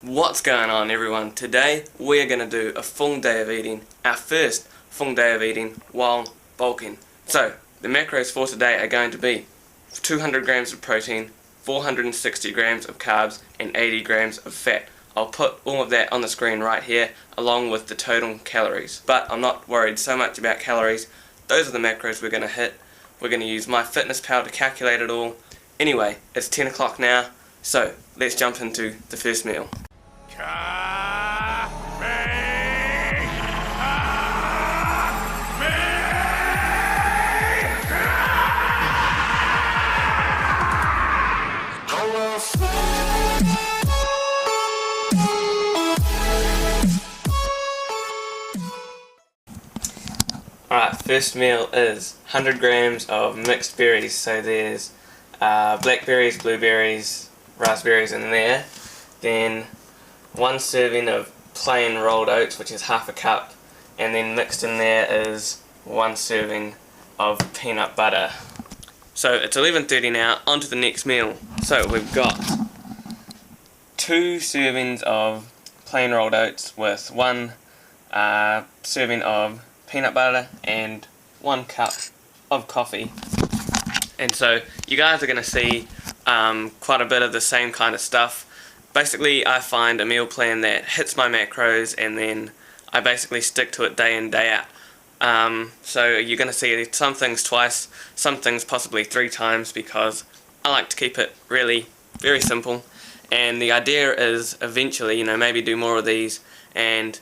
What's going on, everyone? Today we are going to do a full day of eating, our first full day of eating while bulking. So the macros for today are going to be 200 grams of protein, 460 grams of carbs and 80 grams of fat. I'll put all of that on the screen right here along with the total calories, but I'm not worried so much about calories. Those are the macros we're going to hit. We're going to use MyFitnessPal to calculate it all. Anyway, it's 10 o'clock now, so let's jump into the first meal. Alright, first meal is 100 grams of mixed berries. So there's blackberries, blueberries, raspberries in there. Then 1 serving of plain rolled oats, which is half a cup. And then mixed in there is 1 serving of peanut butter. So it's 11:30 now, on to the next meal. So we've got 2 servings of plain rolled oats with 1 serving of peanut butter and 1 cup of coffee. And so you guys are going to see quite a bit of the same kind of stuff. Basically, I find a meal plan that hits my macros and then I basically stick to it day in, day out. So you're going to see some things twice, some things possibly 3 times, because I like to keep it really very simple. And the idea is eventually, maybe do more of these and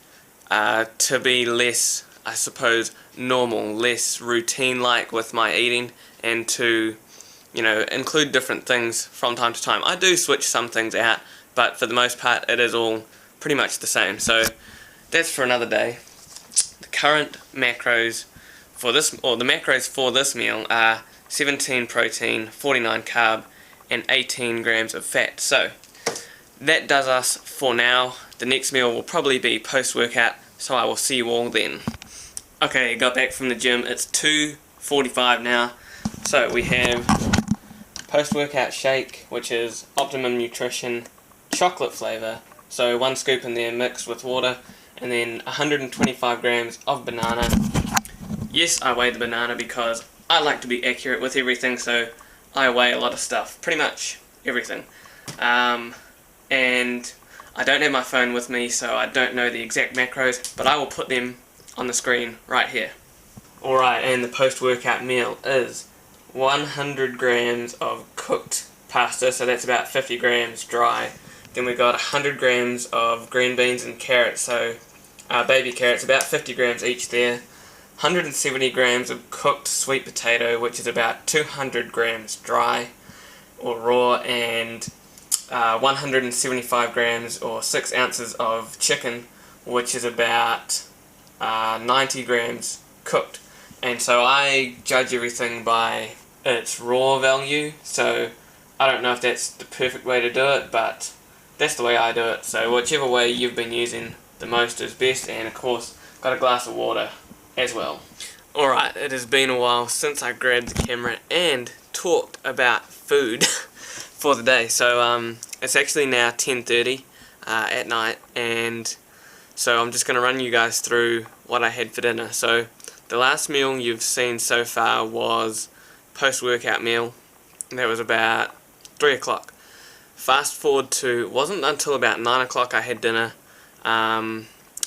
to be less, I suppose, normal, less routine-like with my eating, and to, include different things from time to time. I do switch some things out, but for the most part it is all pretty much the same. So that's for another day. The current macros for this, or the macros for this meal, are 17 protein, 49 carb, and 18 grams of fat. So that does us for now. The next meal will probably be post-workout, so I will see you all then. Okay, got back from the gym. It's 2:45 now. So we have post-workout shake, which is Optimum Nutrition chocolate flavour. So 1 scoop in there mixed with water, and then 125 grams of banana. Yes, I weigh the banana because I like to be accurate with everything, so I weigh a lot of stuff, pretty much everything. And I don't have my phone with me, so I don't know the exact macros, but I will put them on the screen right here. Alright, and the post-workout meal is 100 grams of cooked pasta, so that's about 50 grams dry. Then we've got 100 grams of green beans and carrots, so baby carrots, about 50 grams each there. 170 grams of cooked sweet potato, which is about 200 grams dry or raw, and 175 grams or 6 ounces of chicken, which is about 90 grams cooked. And so I judge everything by its raw value, so I don't know if that's the perfect way to do it, but that's the way I do it. So whichever way you've been using the most is best, and of course got a glass of water as well. Alright, it has been a while since I grabbed the camera and talked about food for the day. So it's actually now 10:30 at night, and so I'm just going to run you guys through what I had for dinner. So the last meal you've seen so far was post-workout meal. That was about 3 o'clock. Fast forward to, wasn't until about 9 o'clock I had dinner. I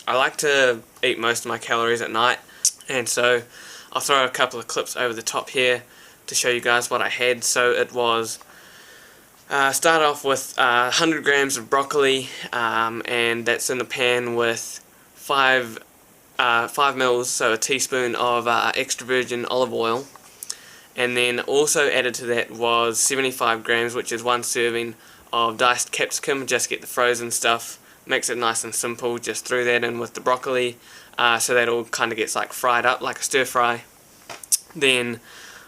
like to eat most of my calories at night, and so I'll throw a couple of clips over the top here to show you guys what I had. So it was, start off with 100 grams of broccoli, and that's in the pan with 5 mils, so a teaspoon of extra virgin olive oil. And then also added to that was 75 grams, which is 1 serving of diced capsicum. Just get the frozen stuff, makes it nice and simple. Just threw that in with the broccoli, so that all kind of gets like fried up like a stir fry. Then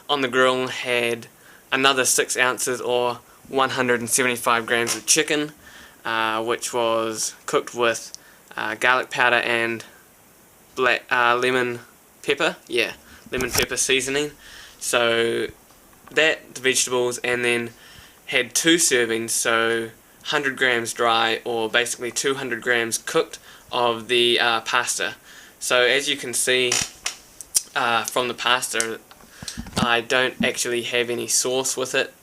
on the grill had another 6 ounces or 175 grams of chicken, which was cooked with garlic powder and lemon pepper. Yeah, lemon pepper seasoning. So that, the vegetables, and then had 2 servings, so 100 grams dry, or basically 200 grams cooked of the pasta. So as you can see from the pasta, I don't actually have any sauce with it.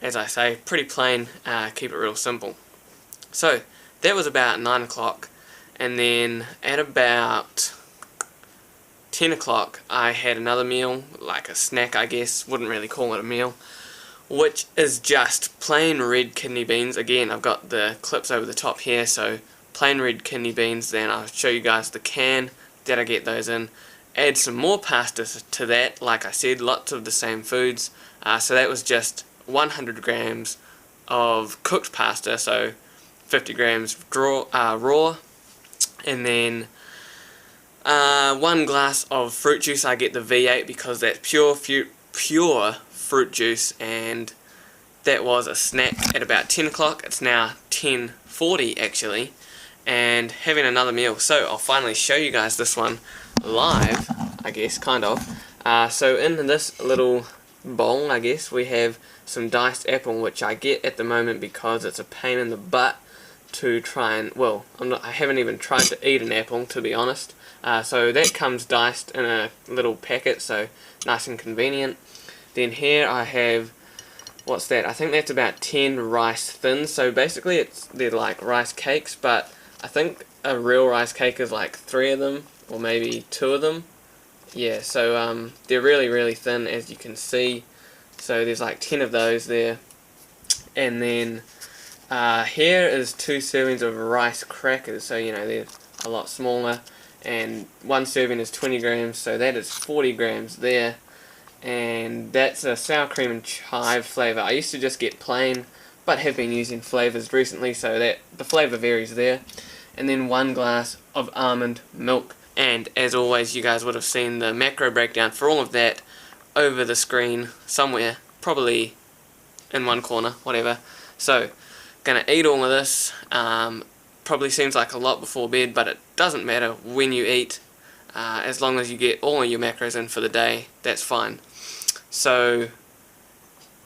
As I say, pretty plain, keep it real simple. So that was about 9 o'clock, and then at about 10 o'clock I had another meal, like a snack I guess, wouldn't really call it a meal, which is just plain red kidney beans. Again, I've got the clips over the top here, so plain red kidney beans. Then I'll show you guys the can that I get those in. Add some more pasta to that, like I said, lots of the same foods. So that was just 100 grams of cooked pasta, so 50 grams raw, and then 1 glass of fruit juice. I get the V8 because that's pure fruit juice, and that was a snack at about 10 o'clock. It's now 10:40 actually, and having another meal. So I'll finally show you guys this one live, I guess, kind of. So in this little bowl, I guess, we have some diced apple, which I get at the moment because it's a pain in the butt to try and, well, I haven't even tried to eat an apple, to be honest. So that comes diced in a little packet, so nice and convenient. Then here I have, what's that? I think that's about 10 rice thins. So basically they're like rice cakes, but I think a real rice cake is like 3 of them, or maybe 2 of them. Yeah, so they're really thin, as you can see. So there's like 10 of those there. And then here is 2 servings of rice crackers, so you know they're a lot smaller, and 1 serving is 20 grams, so that is 40 grams there. And that's a sour cream and chive flavour. I used to just get plain, but have been using flavours recently, so that the flavour varies there. And then 1 glass of almond milk. And as always, you guys would have seen the macro breakdown for all of that over the screen somewhere, probably in one corner, whatever. So, gonna eat all of this. Probably seems like a lot before bed, but it doesn't matter when you eat. As long as you get all of your macros in for the day, that's fine. So,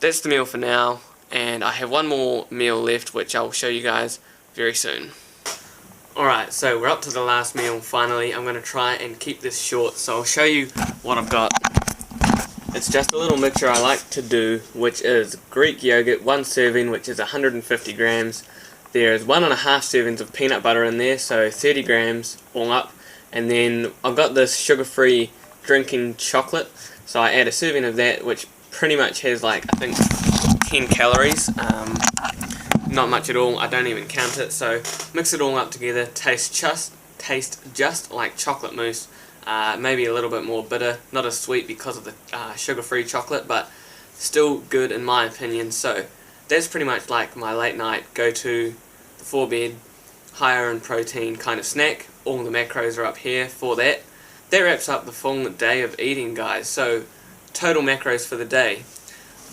that's the meal for now, and I have one more meal left, which I'll show you guys very soon. Alright, so we're up to the last meal finally. I'm going to try and keep this short, so I'll show you what I've got. It's just a little mixture I like to do, which is Greek yogurt, 1 serving, which is 150 grams. There's 1.5 servings of peanut butter in there, so 30 grams all up. And then I've got this sugar-free drinking chocolate, so I add a serving of that, which pretty much has like, I think, 10 calories. Not much at all, I don't even count it. So mix it all up together, taste just like chocolate mousse, maybe a little bit more bitter, not as sweet because of the sugar-free chocolate, but still good in my opinion. So that's pretty much like my late night go-to before bed, higher in protein kind of snack. All the macros are up here for that. That wraps up the full day of eating, guys. So total macros for the day,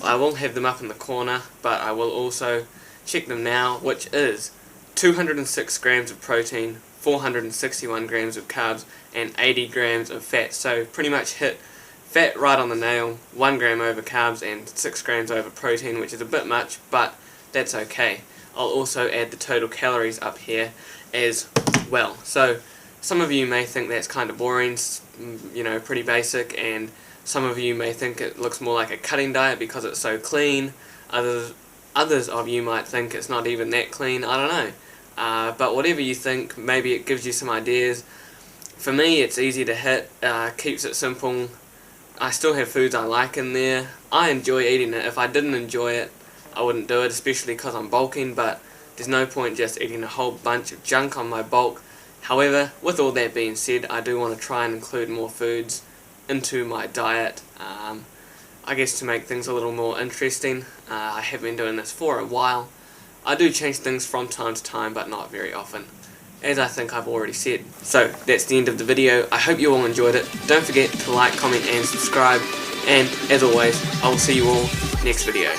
I will have them up in the corner, but I will also check them now, which is 206 grams of protein, 461 grams of carbs, and 80 grams of fat. So pretty much hit fat right on the nail, 1 gram over carbs and 6 grams over protein, which is a bit much, but that's okay. I'll also add the total calories up here as well. So some of you may think that's kind of boring, you know, pretty basic, and some of you may think it looks more like a cutting diet because it's so clean. Others of you might think it's not even that clean, I don't know. But whatever you think, maybe it gives you some ideas. For me, it's easy to hit, keeps it simple. I still have foods I like in there. I enjoy eating it. If I didn't enjoy it, I wouldn't do it, especially because I'm bulking, but there's no point just eating a whole bunch of junk on my bulk. However, with all that being said, I do want to try and include more foods into my diet. I guess to make things a little more interesting. I have been doing this for a while. I do change things from time to time, but not very often, as I think I've already said. So, that's the end of the video. I hope you all enjoyed it. Don't forget to like, comment and subscribe. And, as always, I will see you all next video.